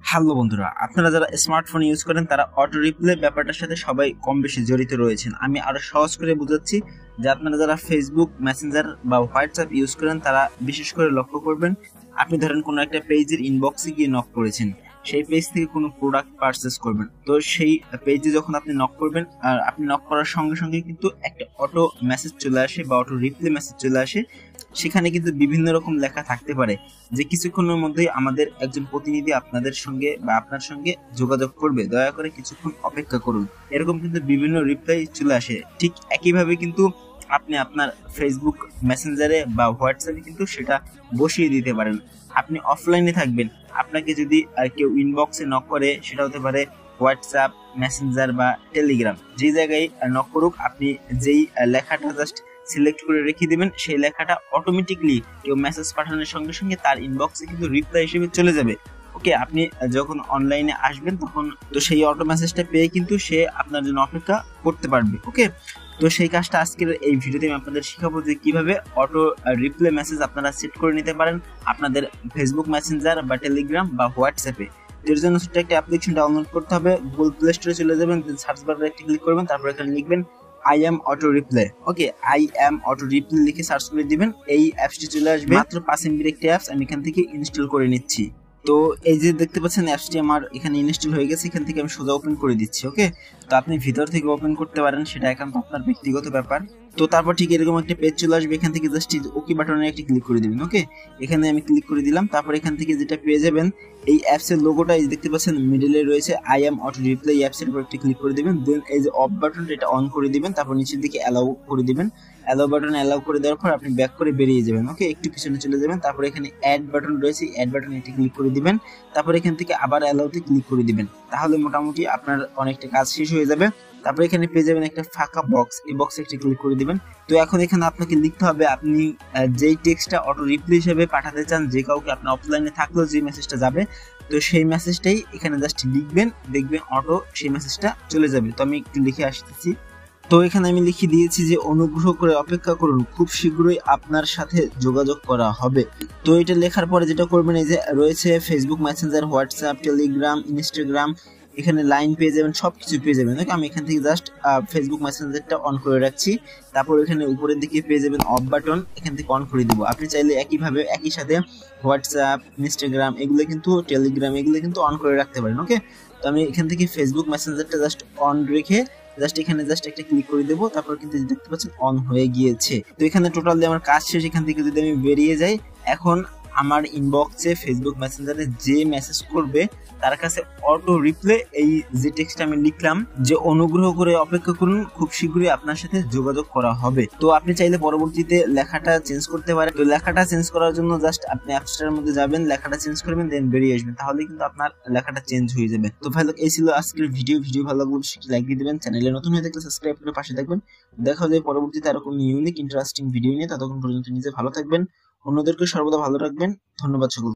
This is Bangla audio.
হ্যালো বন্ধুরা, আপনারা যারা স্মার্টফোন ইউজ করেন তারা অটো রিপ্লে ব্যাপারটার সাথে সবাই কম বেশি জড়িত রয়েছেন। আমি আরো সহজ করে বুঝাচ্ছি যে আপনারা যারা ফেসবুক মেসেঞ্জার বা হোয়াটসঅ্যাপ ইউজ করেন তারা বিশেষ করে লক্ষ্য করবেন, আপনি ধরেন কোনো একটা পেজের ইনবক্সে গিয়ে নক করেছেন, সেই পেজ থেকে কোনো প্রোডাক্ট পারচেস করবেন। তো সেই পেজে যখন আপনি নক করবেন আর আপনি নক করার সঙ্গে সঙ্গে কিন্তু একটা অটো মেসেজ চলে আসে বা অটো রিপ্লে মেসেজ চলে আসে। সেখানে কিন্তু বিভিন্ন রকম লেখা থাকতে পারে যে কিছুক্ষণের মধ্যেই আমাদের একজন প্রতিনিধি আপনাদের সঙ্গে বা আপনার সঙ্গে যোগাযোগ করবে, দয়া করে কিছুক্ষণ অপেক্ষা করুন। এরকম কিন্তু বিভিন্ন রিপ্লাই চলে আসে। ঠিক একইভাবে কিন্তু আপনি আপনার ফেসবুক মেসেঞ্জারে বা হোয়াটসঅ্যাপে কিন্তু সেটা বসিয়ে দিতে পারেন। আপনি অফলাইনে থাকবেন, আপনাকে যদি কেউ ইনবক্সে নক করে, সেটা হতে পারে হোয়াটসঅ্যাপ, মেসেঞ্জার বা টেলিগ্রাম, যে জায়গায় নক করুক, আপনি যেই লেখাটা জাস্ট সিলেক্ট করে রেখে দিবেন, সেই লেখাটা অটোমেটিকলি কেউ মেসেজ পাঠানোর সঙ্গে সঙ্গে তার ইনবক্সে কিন্তু রিপ্লাই হিসেবে চলে যাবে। ওকে, আপনি যখন অনলাইনে আসবেন তখন তো সেই অটো মেসেজটা পেয়ে কিন্তু সে আপনার জন্য অপেক্ষা করতে পারবে। ওকে, তো সেই কাজটা আজকের এই ভিডিওতে আমি আপনাদের শিখাবো যে কিভাবে অটো রিপ্লে মেসেজ আপনারা সেট করে নিতে পারেন আপনাদের ফেসবুক মেসেঞ্জার বা টেলিগ্রাম বা হোয়াটসঅ্যাপে। এর জন্য সেটা একটা অ্যাপ্লিকেশন ডাউনলোড করতে হবে। গুগল প্লে স্টোরে চলে যাবেন, সার্চ বারে একটা ক্লিক করবেন, তারপর এখানে লিখবেন I am auto replay. Okay, I am auto replay লিখে সার্চ করে দিবেন, এই অ্যাপসটি চলে আসবে। মাত্র 5 MB একটি অ্যাপস, আমি এখান থেকে ইনস্টল করে নিচ্ছি। তো এই যে দেখতে পাচ্ছেন অ্যাপসটি আমার এখানে ইনস্টল হয়ে গেছে, এখান থেকে আমি সোজা ওপেন করে দিচ্ছি। ওকে, তো আপনি ভিতর থেকে ওপেন করতে পারেন, সেটা একান্ত আপনার ব্যক্তিগত ব্যাপার। তো তারপর ঠিক এরকম একটা পেজ চলে আসবে, এখান থেকে জাস্ট ওকে বাটনে একটা ক্লিক করে দিবেন। ওকে, এখানে আমি ক্লিক করে দিলাম। তারপর এখান থেকে যেটা পেয়ে যাবেন, এই অ্যাপসের লোগোটা এই দেখতে পাচ্ছেন মিডলে রয়েছে আই এম অটো রিপ্লে, এই অ্যাপসের উপর একটা ক্লিক করে দিবেন। দেন এই যে অফ বাটনটা এটা অন করে দিবেন, তারপর নিচের দিকে অ্যালাউ করে দিবেন। অ্যালাউ বাটনে অ্যালাউ করে দেওয়ার পর আপনি ব্যাক করে বেরিয়ে যাবেন। ওকে, একটু পিছনে চলে যাবেন, তারপর এখানে অ্যাড বাটন রয়েছে, অ্যাড বাটনে এটা ক্লিক করে দিবেন। তারপর এখান থেকে আবার অ্যালাউতে ক্লিক করে দিবেন, তাহলে মোটামুটি আপনার অনেকটা কাজ শেষ হয়ে যাবে। তারপর এখানে পেয়ে যাবেন একটা ফাঁকা বক্স, এই বক্সে একটা ক্লিক করে দিবেন। তো এখন এখানে আপনাকে লিখতে হবে আপনি যেই টেক্সটটা অটো রিপ্লে হিসেবে পাঠাতে চান, যে কাউকে আপনি অফলাইনে থাকলেও যে মেসেজটা যাবে, তো সেই মেসেজটাই এখানে জাস্ট লিখবেন, দেখবেন অটো সেই মেসেজটা চলে যাবে। তো আমি একটু লিখে আসতেছি। তো এখানে আমি লিখে দিয়েছি যে অনুগ্রহ করে অপেক্ষা করুন, খুব শীঘ্রই আপনার সাথে যোগাযোগ করা হবে। তো এটা লেখার পরে যেটা করবেন, এই যে রয়েছে Facebook Messenger, WhatsApp, Telegram, Instagram, এখানে লাইন পেয়ে যাবেন, সবকিছু পেয়ে যাবেন। ওকে, আমি এখান থেকে জাস্ট ফেসবুক মেসেঞ্জারটা অন করে রাখছি। তারপর এখানে উপরের দিকে পেয়ে যাবেন অফ বাটন, এখান থেকে অন করে দিব। আপনি চাইলে একইভাবে একই সাথে হোয়াটসঅ্যাপ, ইনস্টাগ্রাম এগুলো কিন্তু, টেলিগ্রাম এগুলো কিন্তু অন করে রাখতে পারেন। ওকে, তো আমি এখান থেকে ফেসবুক মেসেঞ্জারটা জাস্ট অন রেখে জাস্ট এখানে জাস্ট একটা ক্লিক করে দেবো, তারপর কিন্তু দেখতে পাচ্ছেন অন হয়ে গিয়েছে। তো এখানে টোটালি আমার কাজ শেষ। এখান থেকে যদি আমি বেরিয়ে যাই, এখন আমার ইনবক্সে ফেসবুক মেসেঞ্জারে যে মেসেজ করবে তার কাছে অটো রিপ্লে এই যে টেক্সট আমি লিখলাম যে অনুগ্রহ করে অপেক্ষা করুন, খুব শীঘ্রই আপনার সাথে যোগাযোগ করা হবে। তো আপনি চাইলে পরবর্তীতে লেখাটা চেঞ্জ করতে পারেন। তো লেখাটা চেঞ্জ করার জন্য জাস্ট আপনি অ্যাপসটার মধ্যে যাবেন, লেখাটা চেঞ্জ করবেন, দেন বেরিয়ে আসবেন, তাহলে কিন্তু আপনার লেখাটা চেঞ্জ হয়ে যাবে। তো ভাই লোক, এই ছিল আজকের ভিডিও ভালো লাগলে লাইক দিয়ে দিবেন, চ্যানেলে নতুন হয়ে থাকলে সাবস্ক্রাইব করে পাশে থাকবেন। দেখা যায় পরবর্তীতে আরো কোনো ইউনিক ইন্টারেস্টিং ভিডিও নিয়ে। ততক্ষণ পর্যন্ত নিজে ভালো থাকবেন, অন্যদেরকে সর্বদা ভালো রাখবেন। ধন্যবাদ সকল।